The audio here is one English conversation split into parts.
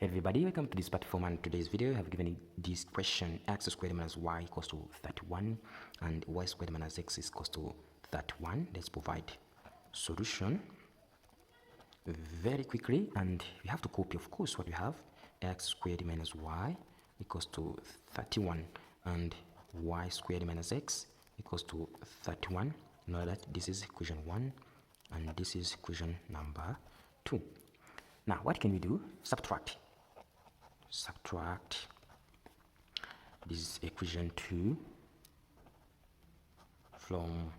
Everybody, welcome to this platform, and today's video I have given this question: x squared minus y equals to 31 and y squared minus x is equals to 31. Let's provide solution very quickly, and we have to copy, of course, what we have: x squared minus y equals to 31 and y squared minus x equals to 31. Know that this is equation 1 and this is equation number 2. Now what can we do? Subtract this is equation 2 from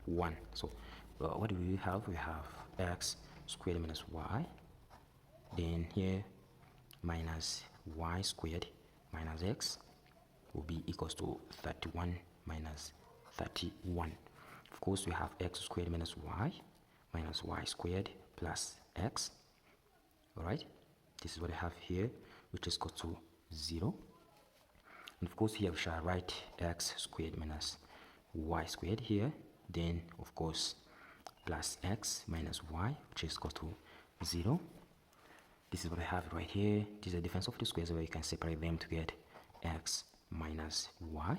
1. So what do we have? We have x squared minus y, then here minus y squared minus x will be equals to 31 minus 31. Of course, we have x squared minus y squared plus x. All right, this is what I have here, which is equal to 0. And of course, here we shall write x squared minus y squared here, then of course plus x minus y, which is equal to 0. This is what I have right here. This is the difference of the squares, where you can separate them to get x minus y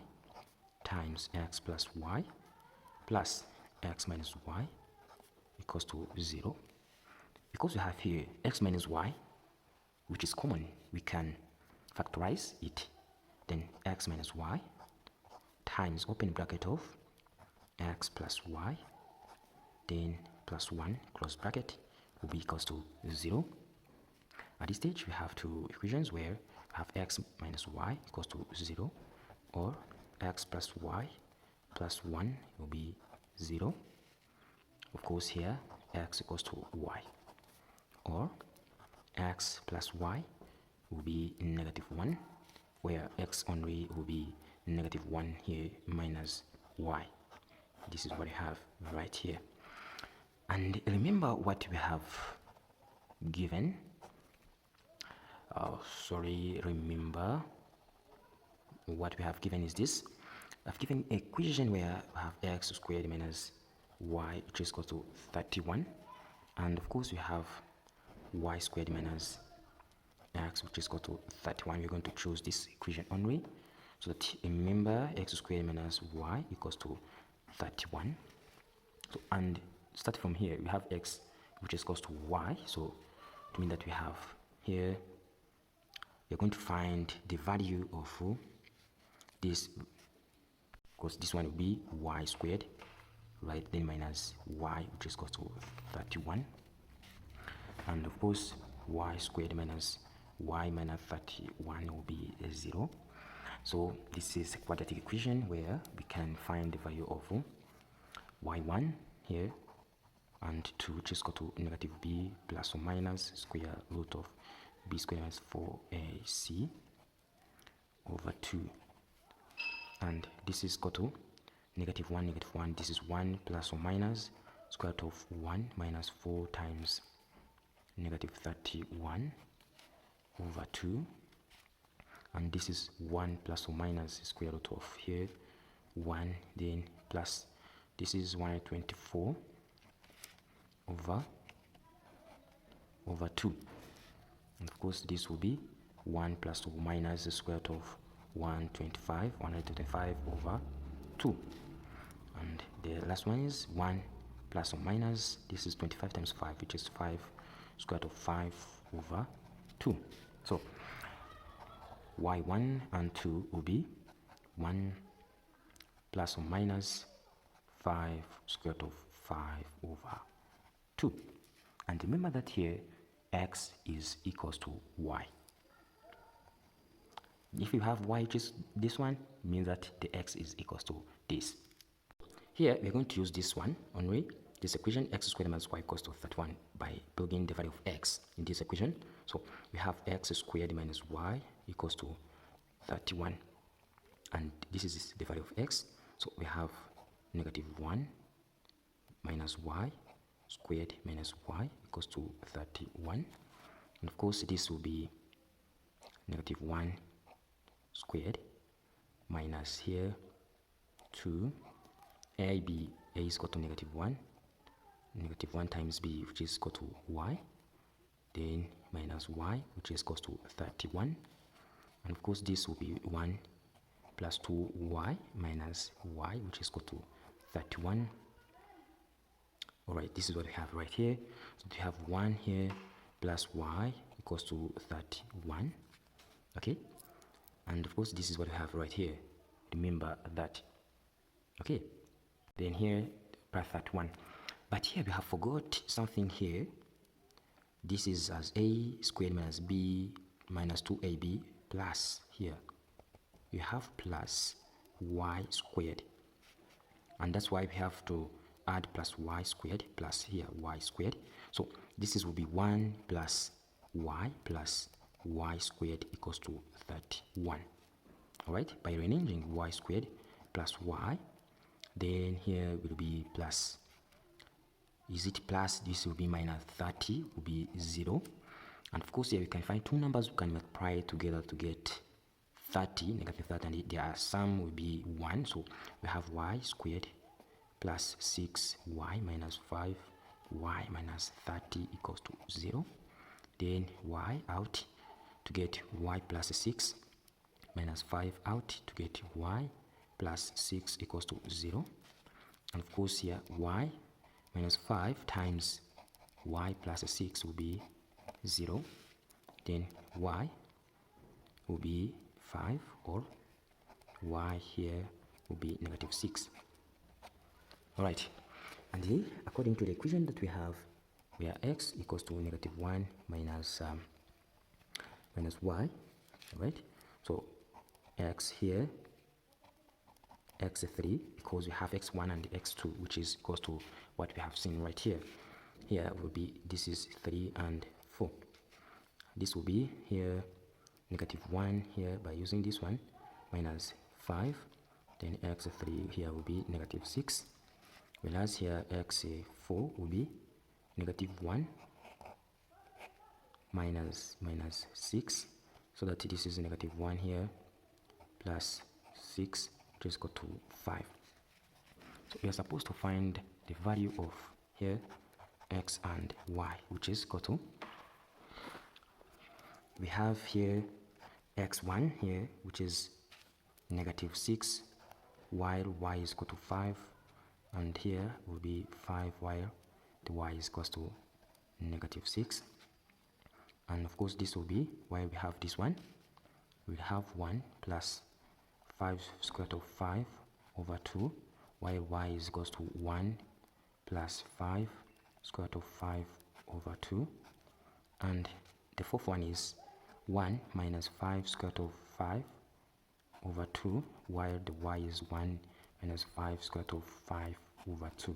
times x plus y plus x minus y equals to 0. Because we have here x minus y, which is common, we can factorize it. Then x minus y times open bracket of x plus y, then plus 1 close bracket will be equals to 0. At this stage, we have two equations where we have x minus y equals to 0, or x plus y plus 1 will be 0. Of course, here x equals to y, or x plus y will be negative 1, where x only will be negative 1 here minus y. This is what I have right here. And remember what we have given. Remember what we have given is this. I've given an equation where I have x squared minus y, which is equal to 31, and of course we have y squared minus x, which is equal to 31. We're going to choose this equation only, so that remember x squared minus y equals to 31. So, and start from here, we have x which is equals to y, so to mean that we have here, we're going to find the value of this, because this one will be y squared, right? Then minus y, which is equal to 31, and of course y squared minus y minus 31 will be 0. So this is a quadratic equation where we can find the value of y1 here, and 2, which is equal to negative b plus or minus square root of b squared minus 4ac over 2, and this is equal to negative 1, negative 1. This is 1 plus or minus square root of 1 minus 4 times negative 31 over 2, and this is 1 plus or minus square root of here 1, then plus this is 124 over 2, and of course this will be 1 plus or minus the square root of 125 over 2, and the last one is 1 plus or minus, this is 25 times 5, which is 5 square root of 5 over 2. So y1 and 2 will be 1 plus or minus 5 square root of 5 over 2. And remember that here x is equals to y. If you have y, which is this one, means that the x is equals to this. Here we're going to use this one only, this equation x squared minus y equals to 31, by plugging the value of x in this equation. So we have x squared minus y equals to 31, and this is the value of x. So we have negative 1 minus y squared minus y equals to 31, and of course this will be negative 1 squared minus here 2 a is equal to negative 1 times b, which is equal to y, then minus y, which is equals to 31. And of course, this will be 1 plus 2y minus y, which is equal to 31. All right, this is what we have right here. So we have 1 here plus y equals to 31. Okay, and of course, this is what we have right here. Remember that. Okay, then here plus 31. But here we have forgot something here. This is as a squared minus b minus 2ab plus here. You have plus y squared. And that's why we have to add plus y squared plus here y squared. So this is will be 1 plus y squared equals to 31. All right, by rearranging y squared plus y, then here will be plus, is it plus, this will be minus 30, will be 0. And of course here we can find two numbers we can multiply together to get 30, negative 30, and there are some will be 1. So we have y squared plus 6y minus 5y minus 30 equals to 0. Then y out to get y plus 6 minus 5 out to get y plus 6 equals to 0. And of course here y minus 5 times y plus 6 will be 0. Then y will be 5, or y here will be negative 6. All right, and then according to the equation that we have, where x equals to negative 1 minus y, all right? So x here, x3, because we have x1 and x2, which is equals to what we have seen right here. Here will be, this is 3 and 4. This will be here negative 1 here by using this one, minus 5. Then x3 here will be negative 6. Whereas here x4 will be negative 1 minus 6. So that this is negative 1 here plus 6, which is equal to 5. So we are supposed to find the value of here x and y, which is equal to, we have here x1 here, which is negative 6, while y is equal to 5, and here will be 5 while the y is equal to negative 6. And of course this will be, while we have this one, we'll have 1 plus 5 square root of 5 over 2, while y is equal to 1 plus 5 square root of 5 over 2. And the fourth one is 1 minus 5 square root of 5 over 2, while the y is 1 minus 5 square root of 5 over 2.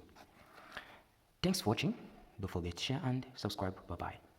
Thanks for watching. Don't forget to share and subscribe. Bye bye.